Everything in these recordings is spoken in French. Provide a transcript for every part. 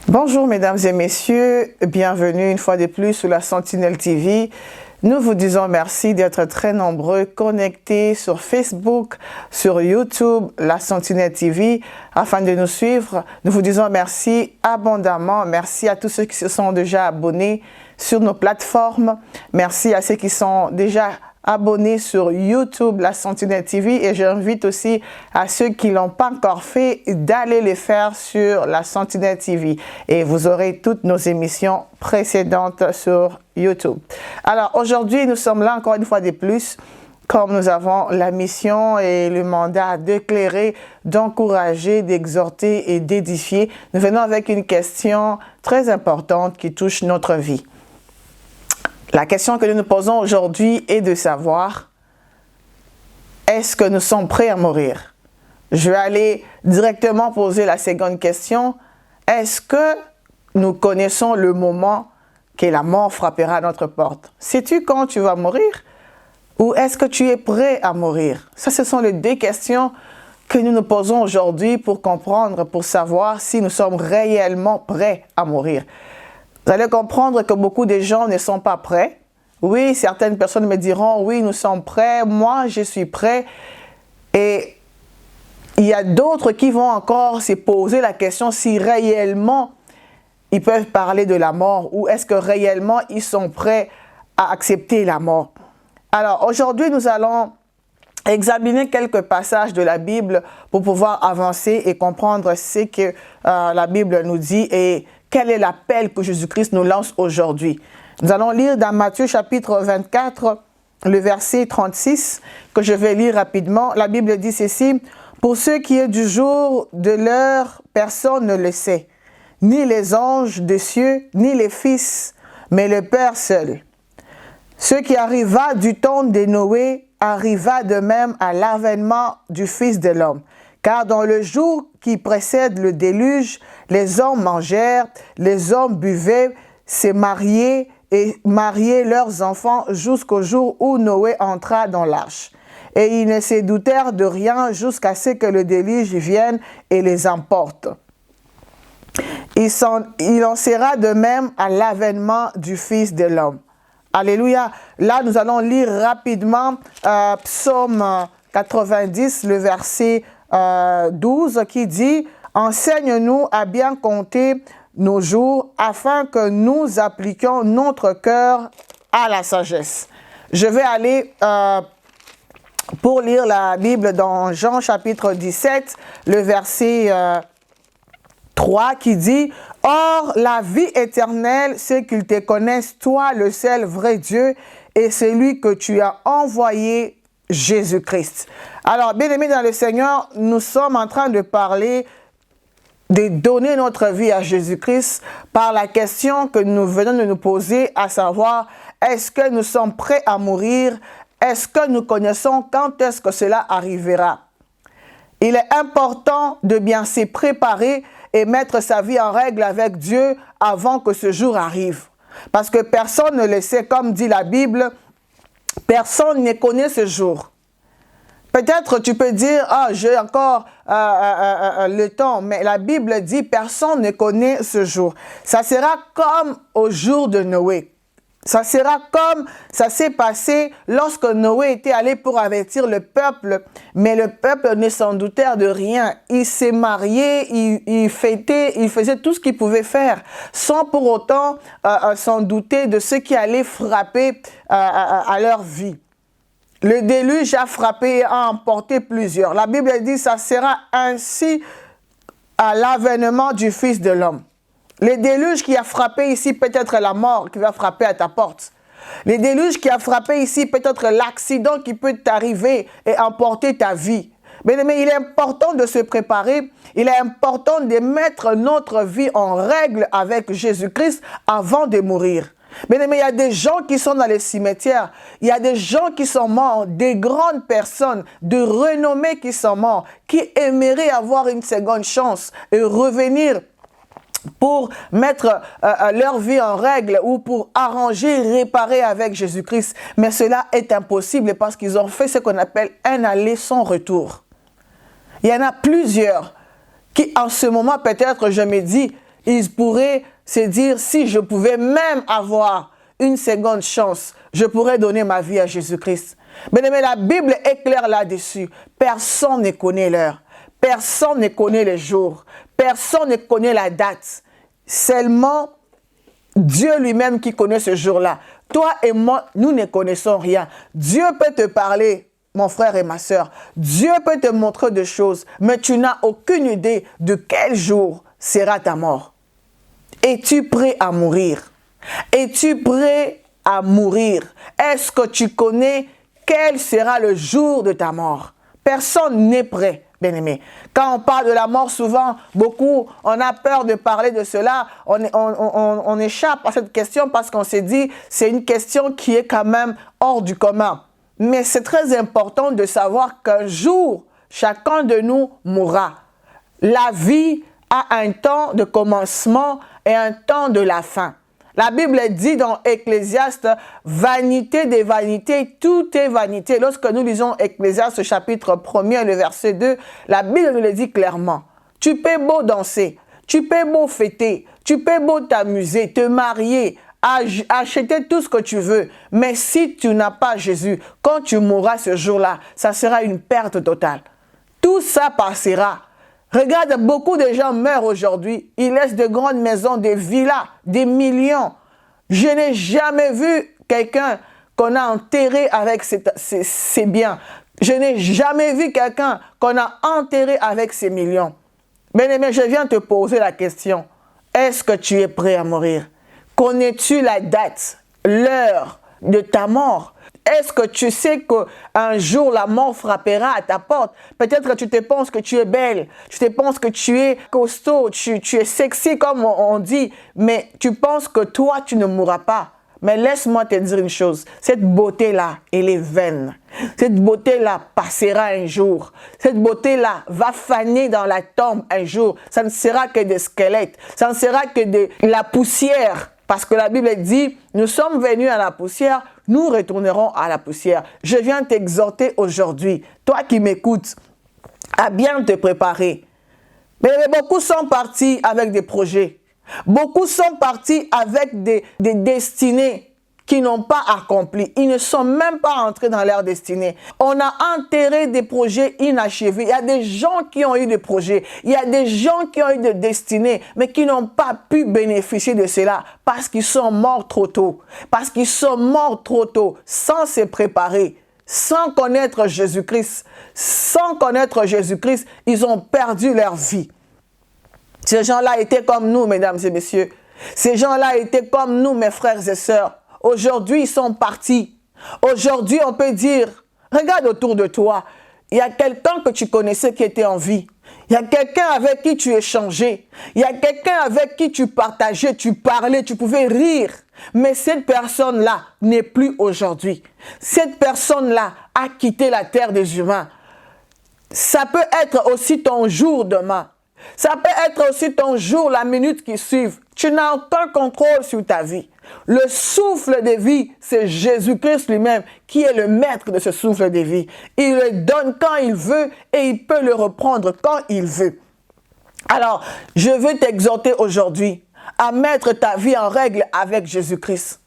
Bonjour mesdames et messieurs, bienvenue une fois de plus sur la Sentinelle TV. Nous vous disons merci d'être très nombreux connectés sur Facebook, sur YouTube, la Sentinelle TV, afin de nous suivre. Nous vous disons merci abondamment. Merci à tous ceux qui se sont déjà abonnés sur nos plateformes. Merci à ceux qui sont déjà abonnés sur YouTube, la Sentinelle TV, et j'invite aussi à ceux qui ne l'ont pas encore fait d'aller le faire sur la Sentinelle TV et vous aurez toutes nos émissions précédentes sur YouTube. Alors aujourd'hui, nous sommes là encore une fois de plus, comme nous avons la mission et le mandat d'éclairer, d'encourager, d'exhorter et d'édifier. Nous venons avec une question très importante qui touche notre vie. La question que nous nous posons aujourd'hui est de savoir, est-ce que nous sommes prêts à mourir? Je vais aller directement poser la seconde question. Est-ce que nous connaissons le moment que la mort frappera à notre porte? Sais-tu quand tu vas mourir? Ou est-ce que tu es prêt à mourir? Ça, ce sont les deux questions que nous nous posons aujourd'hui pour comprendre, pour savoir si nous sommes réellement prêts à mourir. Vous allez comprendre que beaucoup de gens ne sont pas prêts. Oui, certaines personnes me diront, oui, nous sommes prêts, moi, je suis prêt. Et il y a d'autres qui vont encore se poser la question si réellement ils peuvent parler de la mort ou est-ce que réellement ils sont prêts à accepter la mort. Alors, aujourd'hui, nous allons examiner quelques passages de la Bible pour pouvoir avancer et comprendre ce que la Bible nous dit et quel est l'appel que Jésus-Christ nous lance aujourd'hui. Nous allons lire dans Matthieu chapitre 24, le verset 36, que je vais lire rapidement. La Bible dit ceci, « Pour ce qui est du jour de l'heure, personne ne le sait, ni les anges des cieux, ni les fils, mais le Père seul. Ce qui arriva du temps de Noé arriva de même à l'avènement du Fils de l'homme. Car dans le jour qui précède le déluge, les hommes mangèrent, les hommes buvaient, se mariaient et mariaient leurs enfants jusqu'au jour où Noé entra dans l'arche. Et ils ne se doutèrent de rien jusqu'à ce que le déluge vienne et les emporte. Il en sera de même à l'avènement du Fils de l'homme. » Alléluia. Là, nous allons lire rapidement Psaume 90, le verset 12 qui dit « Enseigne-nous à bien compter nos jours afin que nous appliquions notre cœur à la sagesse. » Je vais aller pour lire la Bible dans Jean chapitre 17, le verset 3 qui dit « Or, la vie éternelle, c'est qu'ils te connaissent, toi, le seul vrai Dieu, et celui que tu as envoyé, Jésus-Christ. » Alors, bien aimés dans le Seigneur, nous sommes en train de parler de donner notre vie à Jésus-Christ par la question que nous venons de nous poser, à savoir, est-ce que nous sommes prêts à mourir? Est-ce que nous connaissons quand est-ce que cela arrivera? Il est important de bien se préparer et mettre sa vie en règle avec Dieu avant que ce jour arrive. Parce que personne ne le sait, comme dit la Bible, personne ne connaît ce jour. Peut-être tu peux dire, ah, j'ai encore le temps, mais la Bible dit, personne ne connaît ce jour. Ça sera comme au jour de Noé. Ça sera comme ça s'est passé lorsque Noé était allé pour avertir le peuple, mais le peuple ne s'en doutait de rien. Il s'est marié, il fêtait, il faisait tout ce qu'il pouvait faire, sans pour autant s'en douter de ce qui allait frapper à leur vie. Le déluge a frappé et a emporté plusieurs. La Bible dit, ça sera ainsi à l'avènement du Fils de l'homme. Le déluge qui a frappé ici peut être la mort qui va frapper à ta porte. Le déluge qui a frappé ici peut être l'accident qui peut t'arriver et emporter ta vie. Mais il est important de se préparer, il est important de mettre notre vie en règle avec Jésus-Christ avant de mourir. Mais il y a des gens qui sont dans les cimetières, il y a des gens qui sont morts, des grandes personnes de renommée qui sont morts, qui aimeraient avoir une seconde chance et revenir pour mettre leur vie en règle ou pour arranger, réparer avec Jésus-Christ. Mais cela est impossible parce qu'ils ont fait ce qu'on appelle un aller sans retour. Il y en a plusieurs qui, en ce moment, peut-être, je me dis, ils pourraient se dire, si je pouvais même avoir une seconde chance, je pourrais donner ma vie à Jésus-Christ. Mais la Bible est claire là-dessus. Personne ne connaît l'heure. Personne ne connaît le jour. Personne ne connaît la date. Seulement Dieu lui-même qui connaît ce jour-là. Toi et moi, nous ne connaissons rien. Dieu peut te parler, mon frère et ma sœur. Dieu peut te montrer des choses, mais tu n'as aucune idée de quel jour sera ta mort. Es-tu prêt à mourir? Es-tu prêt à mourir? Est-ce que tu connais quel sera le jour de ta mort? Personne n'est prêt, bien-aimé. Quand on parle de la mort, souvent, beaucoup, on a peur de parler de cela. On échappe à cette question parce qu'on s'est dit, c'est une question qui est quand même hors du commun. Mais c'est très important de savoir qu'un jour, chacun de nous mourra. La vie a un temps de commencement et un temps de la fin. La Bible dit dans Ecclésiaste, vanité des vanités, tout est vanité. Lorsque nous lisons Ecclésiaste chapitre 1er, le verset 2, la Bible nous le dit clairement. Tu peux beau danser, tu peux beau fêter, tu peux beau t'amuser, te marier, acheter tout ce que tu veux. Mais si tu n'as pas Jésus, quand tu mourras ce jour-là, ça sera une perte totale. Tout ça passera. Regarde, beaucoup de gens meurent aujourd'hui. Ils laissent de grandes maisons, des villas, des millions. Je n'ai jamais vu quelqu'un qu'on a enterré avec ses biens. Je n'ai jamais vu quelqu'un qu'on a enterré avec ses millions. Bien-aimé, je viens te poser la question. Est-ce que tu es prêt à mourir? Connais-tu la date, l'heure de ta mort? Est-ce que tu sais qu'un jour la mort frappera à ta porte? Peut-être que tu te penses que tu es belle, tu te penses que tu es costaud, tu es sexy comme on dit, mais tu penses que toi tu ne mourras pas. Mais laisse-moi te dire une chose, cette beauté-là, elle est vaine. Cette beauté-là passera un jour. Cette beauté-là va faner dans la tombe un jour. Ça ne sera que des squelettes, ça ne sera que de la poussière. Parce que la Bible dit, nous sommes venus à la poussière, nous retournerons à la poussière. Je viens t'exhorter aujourd'hui, toi qui m'écoutes, à bien te préparer. Mais beaucoup sont partis avec des projets. Beaucoup sont partis avec des destinées qui n'ont pas accompli. Ils ne sont même pas entrés dans leur destinée. On a enterré des projets inachevés. Il y a des gens qui ont eu des projets. Il y a des gens qui ont eu des destinées, mais qui n'ont pas pu bénéficier de cela parce qu'ils sont morts trop tôt. Parce qu'ils sont morts trop tôt, sans se préparer, sans connaître Jésus-Christ. Sans connaître Jésus-Christ, ils ont perdu leur vie. Ces gens-là étaient comme nous, mesdames et messieurs. Ces gens-là étaient comme nous, mes frères et sœurs. Aujourd'hui, ils sont partis. Aujourd'hui, on peut dire, regarde autour de toi. Il y a quelqu'un que tu connaissais qui était en vie. Il y a quelqu'un avec qui tu échangeais. Il y a quelqu'un avec qui tu partageais, tu parlais, tu pouvais rire. Mais cette personne-là n'est plus aujourd'hui. Cette personne-là a quitté la terre des humains. Ça peut être aussi ton jour demain. Ça peut être aussi ton jour, la minute qui suit. Tu n'as aucun contrôle sur ta vie. Le souffle de vie, c'est Jésus-Christ lui-même qui est le maître de ce souffle de vie. Il le donne quand il veut et il peut le reprendre quand il veut. Alors, je veux t'exhorter aujourd'hui à mettre ta vie en règle avec Jésus-Christ.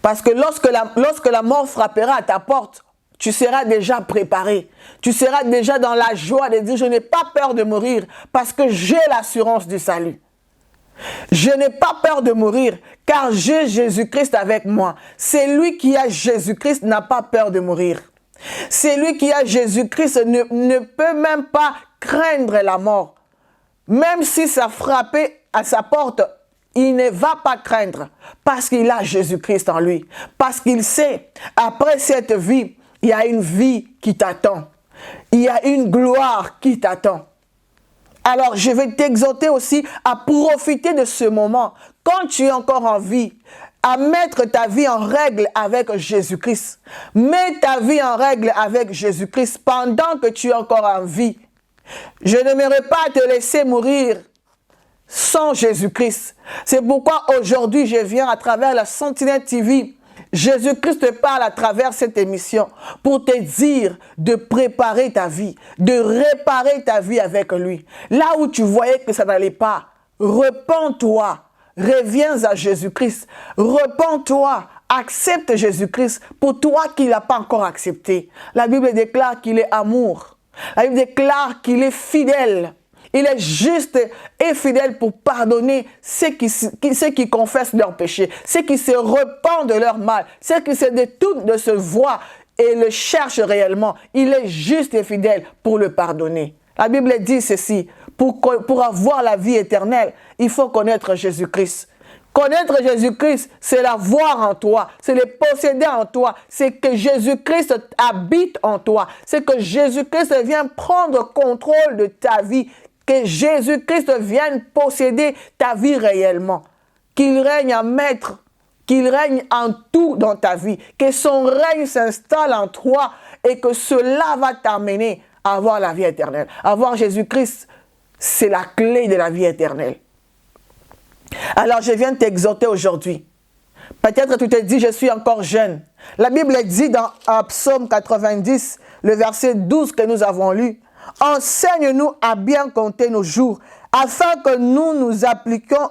Parce que lorsque la mort frappera à ta porte, tu seras déjà préparé. Tu seras déjà dans la joie de dire, je n'ai pas peur de mourir parce que j'ai l'assurance du salut. Je n'ai pas peur de mourir car j'ai Jésus-Christ avec moi. C'est lui qui a Jésus-Christ n'a pas peur de mourir. C'est lui qui a Jésus-Christ ne peut même pas craindre la mort. Même si ça frappait à sa porte, il ne va pas craindre parce qu'il a Jésus-Christ en lui. Parce qu'il sait, après cette vie, il y a une vie qui t'attend. Il y a une gloire qui t'attend. Alors, je vais t'exhorter aussi à profiter de ce moment, quand tu es encore en vie, à mettre ta vie en règle avec Jésus-Christ. Mets ta vie en règle avec Jésus-Christ pendant que tu es encore en vie. Je n'aimerais pas te laisser mourir sans Jésus-Christ. C'est pourquoi aujourd'hui, je viens à travers la Sentinelle TV. Jésus-Christ te parle à travers cette émission pour te dire de préparer ta vie, de réparer ta vie avec lui. Là où tu voyais que ça n'allait pas, repens-toi, reviens à Jésus-Christ, repens-toi, accepte Jésus-Christ pour toi qui ne l'as pas encore accepté. La Bible déclare qu'il est amour. La Bible déclare qu'il est fidèle. Il est juste et fidèle pour pardonner ceux qui confessent leurs péchés, ceux qui se repentent de leur mal, ceux qui se détournent de ce voie et le cherchent réellement. Il est juste et fidèle pour le pardonner. La Bible dit ceci, pour avoir la vie éternelle, il faut connaître Jésus-Christ. Connaître Jésus-Christ, c'est l'avoir en toi, c'est le posséder en toi, c'est que Jésus-Christ habite en toi, c'est que Jésus-Christ vient prendre contrôle de ta vie, que Jésus-Christ vienne posséder ta vie réellement, qu'il règne en maître, qu'il règne en tout dans ta vie, que son règne s'installe en toi et que cela va t'amener à avoir la vie éternelle. Avoir Jésus-Christ, c'est la clé de la vie éternelle. Alors je viens t'exhorter aujourd'hui. Peut-être tu te dis, je suis encore jeune. La Bible dit dans Psaume 90, le verset 12 que nous avons lu, « Enseigne-nous à bien compter nos jours, afin que nous appliquions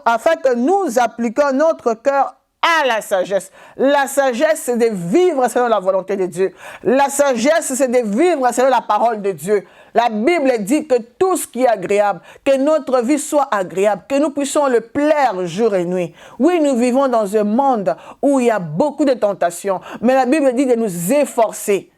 notre cœur à la sagesse. » La sagesse, c'est de vivre selon la volonté de Dieu. La sagesse, c'est de vivre selon la parole de Dieu. La Bible dit que tout ce qui est agréable, que notre vie soit agréable, que nous puissions le plaire jour et nuit. Oui, nous vivons dans un monde où il y a beaucoup de tentations, mais la Bible dit de nous efforcer,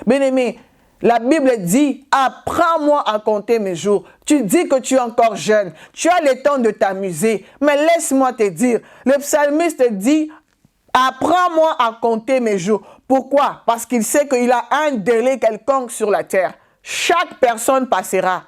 Bien-aimé, la Bible dit, apprends-moi à compter mes jours. Tu dis que tu es encore jeune, tu as le temps de t'amuser, mais laisse-moi te dire, le psalmiste dit, apprends-moi à compter mes jours. Pourquoi? Parce qu'il sait qu'il a un délai quelconque sur la terre. Chaque personne passera,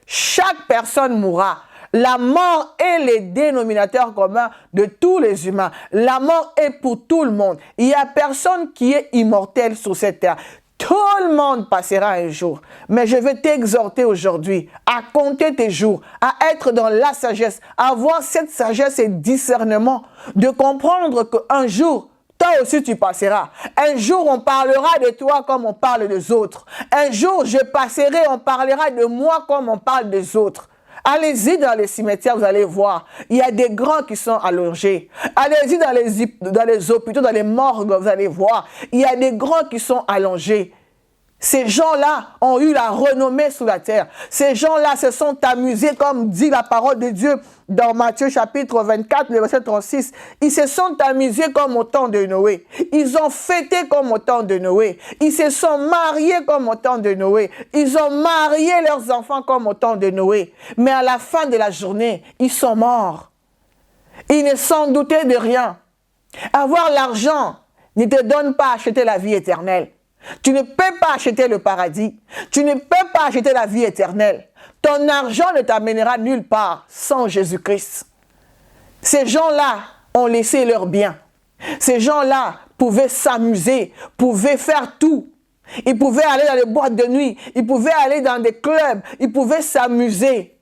chaque personne mourra. La mort est le dénominateur commun de tous les humains. La mort est pour tout le monde. Il n'y a personne qui est immortel sur cette terre. Tout le monde passera un jour. Mais je veux t'exhorter aujourd'hui à compter tes jours, à être dans la sagesse, à avoir cette sagesse et discernement, de comprendre qu'un jour, toi aussi tu passeras. Un jour, on parlera de toi comme on parle des autres. Un jour, je passerai, on parlera de moi comme on parle des autres. Allez-y dans les cimetières, vous allez voir. Il y a des grands qui sont allongés. Allez-y dans les hôpitaux, dans les morgues, vous allez voir. Il y a des grands qui sont allongés. Ces gens-là ont eu la renommée sous la terre. Ces gens-là se sont amusés, comme dit la parole de Dieu dans Matthieu chapitre 24, le verset 36. Ils se sont amusés comme au temps de Noé. Ils ont fêté comme au temps de Noé. Ils se sont mariés comme au temps de Noé. Ils ont marié leurs enfants comme au temps de Noé. Mais à la fin de la journée, ils sont morts. Ils ne s'en doutaient de rien. Avoir l'argent ne te donne pas à acheter la vie éternelle. Tu ne peux pas acheter le paradis. Tu ne peux pas acheter la vie éternelle. Ton argent ne t'amènera nulle part sans Jésus-Christ. Ces gens-là ont laissé leurs biens. Ces gens-là pouvaient s'amuser, pouvaient faire tout. Ils pouvaient aller dans les boîtes de nuit, ils pouvaient aller dans des clubs, ils pouvaient s'amuser.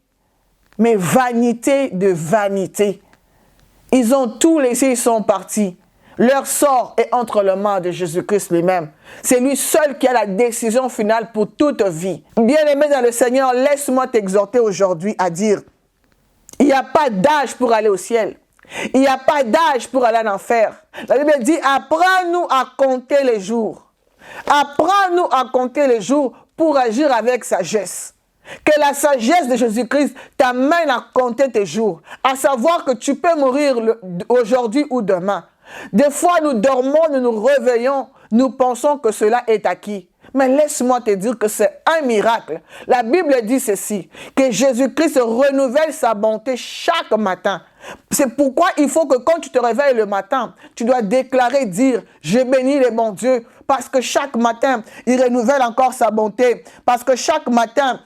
Mais vanité de vanité. Ils ont tout laissé, ils sont partis. Leur sort est entre les mains de Jésus-Christ lui-même. C'est lui seul qui a la décision finale pour toute vie. Bien-aimé dans le Seigneur, laisse-moi t'exhorter aujourd'hui à dire, il n'y a pas d'âge pour aller au ciel. Il n'y a pas d'âge pour aller en enfer. La Bible dit, apprends-nous à compter les jours. Apprends-nous à compter les jours pour agir avec sagesse. Que la sagesse de Jésus-Christ t'amène à compter tes jours. À savoir que tu peux mourir aujourd'hui ou demain. Des fois, nous dormons, nous nous réveillons, nous pensons que cela est acquis. Mais laisse-moi te dire que c'est un miracle. La Bible dit ceci, que Jésus-Christ renouvelle sa bonté chaque matin. C'est pourquoi il faut que quand tu te réveilles le matin, tu dois déclarer, dire, je bénis le bon Dieu, parce que chaque matin, il renouvelle encore sa bonté, parce que chaque matin,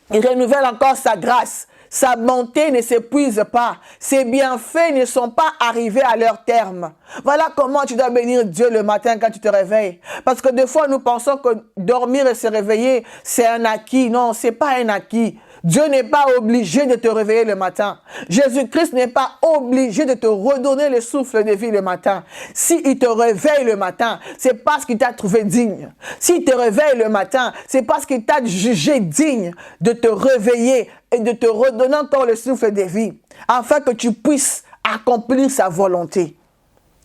il renouvelle encore sa grâce. Sa bonté ne s'épuise pas. Ses bienfaits ne sont pas arrivés à leur terme. Voilà comment tu dois bénir Dieu le matin quand tu te réveilles. Parce que des fois, nous pensons que dormir et se réveiller, c'est un acquis. Non, ce n'est pas un acquis. Dieu n'est pas obligé de te réveiller le matin. Jésus-Christ n'est pas obligé de te redonner le souffle de vie le matin. S'il te réveille le matin, c'est parce qu'il t'a trouvé digne. S'il te réveille le matin, c'est parce qu'il t'a jugé digne de te réveiller et de te redonner encore le souffle de vie, afin que tu puisses accomplir sa volonté.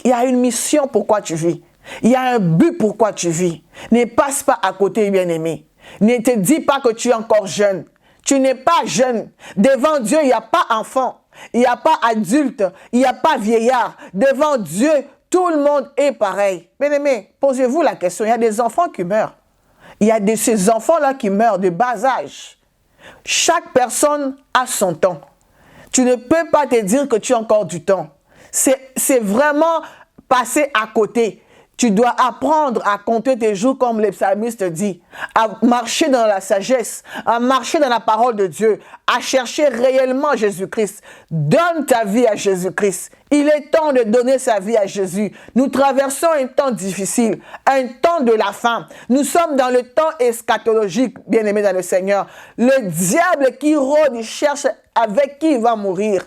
Il y a une mission pourquoi tu vis. Il y a un but pourquoi tu vis. Ne passe pas à côté, bien-aimé. Ne te dis pas que tu es encore jeune. Tu n'es pas jeune. Devant Dieu, il n'y a pas enfant. Il n'y a pas adulte. Il n'y a pas vieillard. Devant Dieu, tout le monde est pareil. Bien-aimé, posez-vous la question. Il y a des enfants qui meurent. Il y a ces enfants-là qui meurent de bas âge. Chaque personne a son temps. Tu ne peux pas te dire que tu as encore du temps. C'est vraiment passer à côté. Tu dois apprendre à compter tes jours comme le psalmiste dit, à marcher dans la sagesse, à marcher dans la parole de Dieu, à chercher réellement Jésus-Christ. Donne ta vie à Jésus-Christ. Il est temps de donner sa vie à Jésus. Nous traversons un temps difficile, un temps de la fin. Nous sommes dans le temps eschatologique, bien-aimés dans le Seigneur. Le diable qui rôde, il cherche avec qui il va mourir.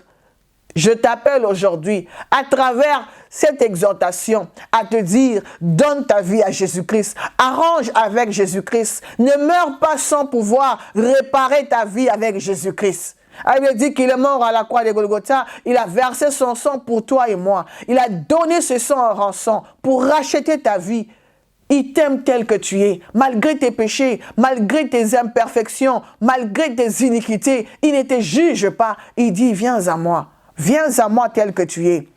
Je t'appelle aujourd'hui, à travers cette exhortation, à te dire, donne ta vie à Jésus-Christ, arrange avec Jésus-Christ, ne meurs pas sans pouvoir réparer ta vie avec Jésus-Christ. Il dit qu'il est mort à la croix de Golgotha, il a versé son sang pour toi et moi, il a donné ce sang en rançon pour racheter ta vie. Il t'aime tel que tu es, malgré tes péchés, malgré tes imperfections, malgré tes iniquités, il ne te juge pas, il dit, viens à moi. Viens à moi tel que tu es.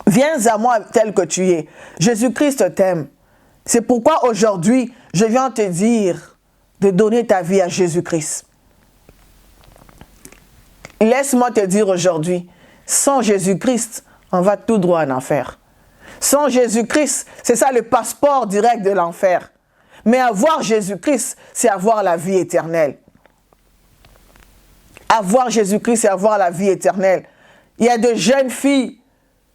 Viens à moi tel que tu es. Jésus-Christ t'aime. C'est pourquoi aujourd'hui, je viens te dire de donner ta vie à Jésus-Christ. Laisse-moi te dire aujourd'hui, sans Jésus-Christ, on va tout droit en enfer. Sans Jésus-Christ, c'est ça le passeport direct de l'enfer. Mais avoir Jésus-Christ, c'est avoir la vie éternelle. Avoir Jésus-Christ, c'est avoir la vie éternelle. Il y a de jeunes filles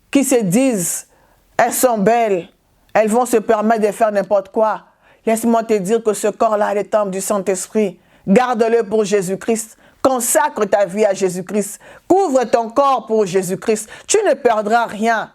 qui se disent, elles sont belles, elles vont se permettre de faire n'importe quoi. Laisse-moi te dire que ce corps-là est le temple du Saint-Esprit. Garde-le pour Jésus-Christ. Consacre ta vie à Jésus-Christ. Couvre ton corps pour Jésus-Christ. Tu ne perdras rien.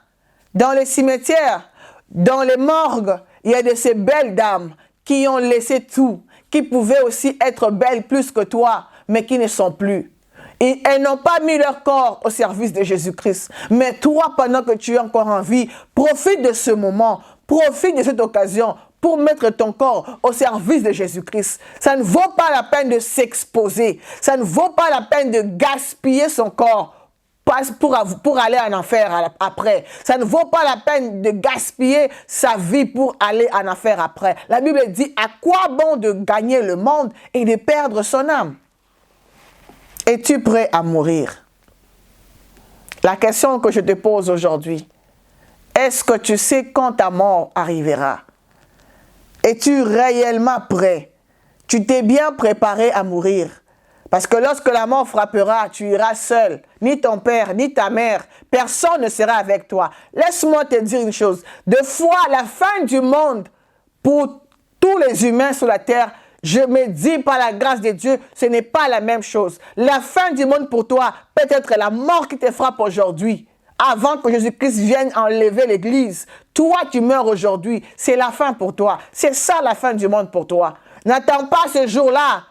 Dans les cimetières, dans les morgues, il y a de ces belles dames qui ont laissé tout, qui pouvaient aussi être belles plus que toi, mais qui ne sont plus. Et elles n'ont pas mis leur corps au service de Jésus-Christ. Mais toi, pendant que tu es encore en vie, profite de ce moment, profite de cette occasion pour mettre ton corps au service de Jésus-Christ. Ça ne vaut pas la peine de s'exposer. Ça ne vaut pas la peine de gaspiller son corps pour aller en enfer après. Ça ne vaut pas la peine de gaspiller sa vie pour aller en enfer après. La Bible dit, à quoi bon de gagner le monde et de perdre son âme? Es-tu prêt à mourir? La question que je te pose aujourd'hui, est-ce que tu sais quand ta mort arrivera? Es-tu réellement prêt? Tu t'es bien préparé à mourir? Parce que lorsque la mort frappera, tu iras seul. Ni ton père, ni ta mère. Personne ne sera avec toi. Laisse-moi te dire une chose. De fois, la fin du monde, pour tous les humains sur la terre, je me dis par la grâce de Dieu, ce n'est pas la même chose. La fin du monde pour toi, peut-être la mort qui te frappe aujourd'hui. Avant que Jésus-Christ vienne enlever l'église. Toi, tu meurs aujourd'hui. C'est la fin pour toi. C'est ça la fin du monde pour toi. N'attends pas ce jour-là.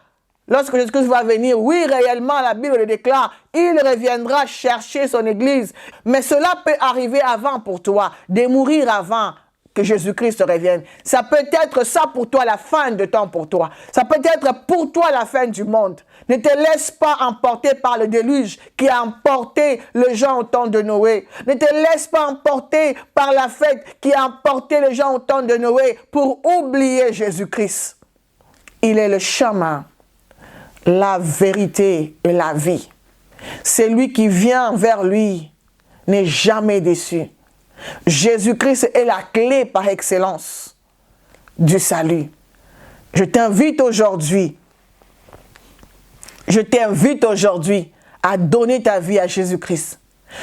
Lorsque Jésus-Christ va venir, oui, réellement, la Bible le déclare, il reviendra chercher son église. Mais cela peut arriver avant pour toi, de mourir avant que Jésus-Christ revienne. Ça peut être ça pour toi, la fin de temps pour toi. Ça peut être pour toi la fin du monde. Ne te laisse pas emporter par le déluge qui a emporté les gens au temps de Noé. Ne te laisse pas emporter par la fête qui a emporté les gens au temps de Noé pour oublier Jésus-Christ. Il est le chemin, la vérité et la vie. Celui qui vient vers lui n'est jamais déçu. Jésus-Christ est la clé par excellence du salut. Je t'invite aujourd'hui à donner ta vie à Jésus-Christ.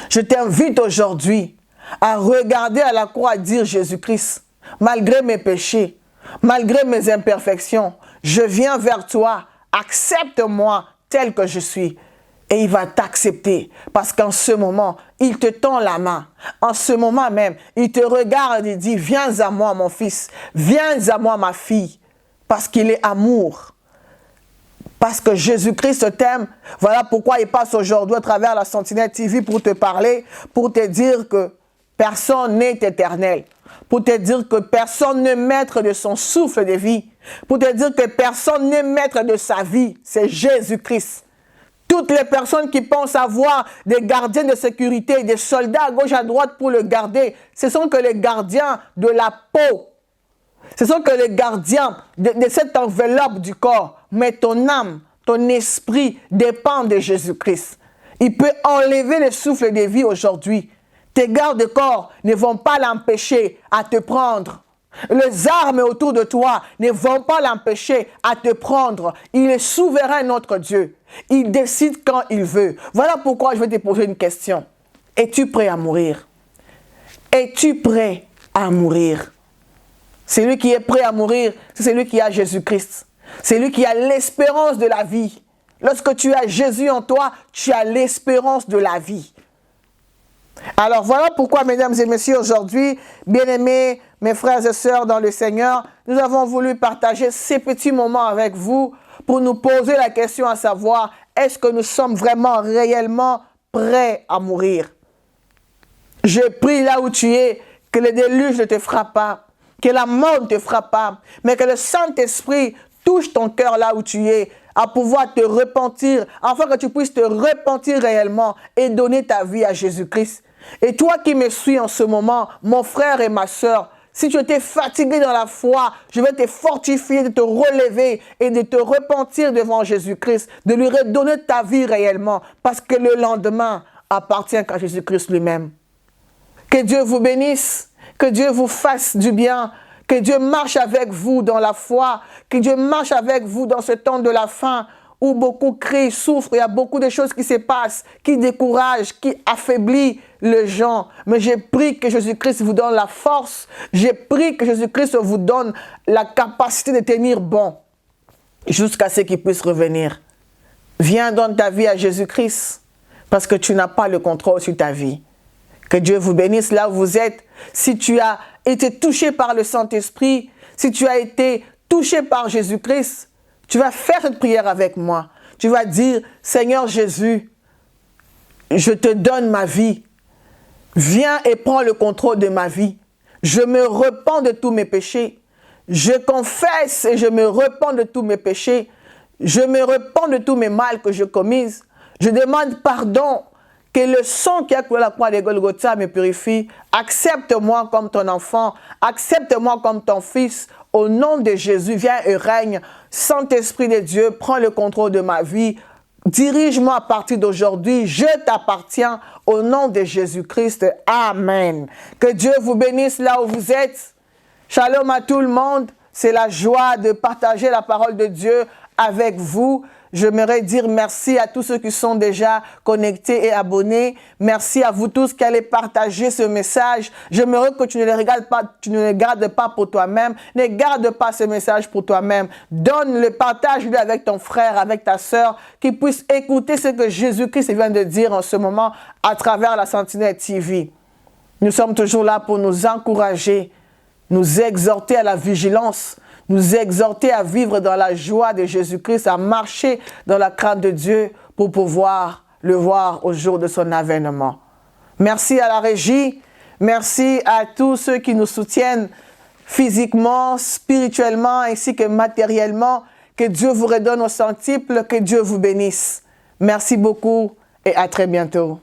Je t'invite aujourd'hui à regarder à la croix et dire Jésus-Christ, malgré mes péchés, malgré mes imperfections, je viens vers toi, accepte-moi tel que je suis. Et il va t'accepter parce qu'en ce moment, il te tend la main. En ce moment même, il te regarde et dit, viens à moi mon fils, viens à moi ma fille, parce qu'il est amour. Parce que Jésus-Christ t'aime. Voilà pourquoi il passe aujourd'hui à travers la Sentinelle TV pour te parler, pour te dire que personne n'est éternel. Pour te dire que personne n'est maître de son souffle de vie. Pour te dire que personne n'est maître de sa vie. C'est Jésus-Christ. Toutes les personnes qui pensent avoir des gardiens de sécurité, des soldats à gauche à droite pour le garder, ce sont que les gardiens de la peau. Ce sont que les gardiens de cette enveloppe du corps. Mais ton âme, ton esprit dépend de Jésus-Christ. Il peut enlever le souffle de vie aujourd'hui. Tes gardes-corps ne vont pas l'empêcher à te prendre. Les armes autour de toi ne vont pas l'empêcher à te prendre. Il est souverain, notre Dieu. Il décide quand il veut. Voilà pourquoi je vais te poser une question. Es-tu prêt à mourir? Es-tu prêt à mourir? Celui qui est prêt à mourir, c'est celui qui a Jésus-Christ. C'est lui qui a l'espérance de la vie. Lorsque tu as Jésus en toi, tu as l'espérance de la vie. Alors voilà pourquoi, mesdames et messieurs, aujourd'hui, bien-aimés, mes frères et sœurs dans le Seigneur, nous avons voulu partager ces petits moments avec vous pour nous poser la question à savoir, est-ce que nous sommes vraiment, réellement prêts à mourir? Je prie là où tu es, que le déluge ne te frappe pas, que la mort ne te frappe pas, mais que le Saint-Esprit touche ton cœur là où tu es, à pouvoir te repentir, afin que tu puisses te repentir réellement et donner ta vie à Jésus-Christ. Et toi qui me suis en ce moment, mon frère et ma sœur, si tu étais fatigué dans la foi, je vais te fortifier, de te relever et de te repentir devant Jésus-Christ, de lui redonner ta vie réellement, parce que le lendemain appartient qu'à Jésus-Christ lui-même. Que Dieu vous bénisse, que Dieu vous fasse du bien, que Dieu marche avec vous dans la foi, que Dieu marche avec vous dans ce temps de la fin, où beaucoup crient, souffrent, il y a beaucoup de choses qui se passent, qui découragent, qui affaiblissent les gens. Mais j'ai pris que Jésus-Christ vous donne la force, j'ai pris que Jésus-Christ vous donne la capacité de tenir bon, jusqu'à ce qu'il puisse revenir. Viens donner ta vie à Jésus-Christ, parce que tu n'as pas le contrôle sur ta vie. Que Dieu vous bénisse là où vous êtes. Si tu as été touché par le Saint-Esprit, si tu as été touché par Jésus-Christ, tu vas faire cette prière avec moi. Tu vas dire, Seigneur Jésus, je te donne ma vie. Viens et prends le contrôle de ma vie. Je me repens de tous mes péchés. Je confesse et je me repens de tous mes péchés. Je me repens de tous mes mal que je commise. Je demande pardon. Que le sang qui a coulé la croix de Golgotha me purifie. Accepte-moi comme ton enfant. Accepte-moi comme ton fils. Au nom de Jésus, viens et règne. Saint-Esprit de Dieu, prends le contrôle de ma vie. Dirige-moi à partir d'aujourd'hui. Je t'appartiens au nom de Jésus-Christ. Amen. Que Dieu vous bénisse là où vous êtes. Shalom à tout le monde. C'est la joie de partager la parole de Dieu avec vous. J'aimerais dire merci à tous ceux qui sont déjà connectés et abonnés. Merci à vous tous qui allez partager ce message. J'aimerais que tu ne le gardes pas pour toi-même. Ne garde pas ce message pour toi-même. Donne-le, partage-le avec ton frère, avec ta sœur, qui puisse écouter ce que Jésus-Christ vient de dire en ce moment à travers la Sentinelle TV. Nous sommes toujours là pour nous encourager, nous exhorter à la vigilance, nous exhorter à vivre dans la joie de Jésus-Christ, à marcher dans la crainte de Dieu pour pouvoir le voir au jour de son avènement. Merci à la régie, merci à tous ceux qui nous soutiennent physiquement, spirituellement ainsi que matériellement. Que Dieu vous redonne au centuple, que Dieu vous bénisse. Merci beaucoup et à très bientôt.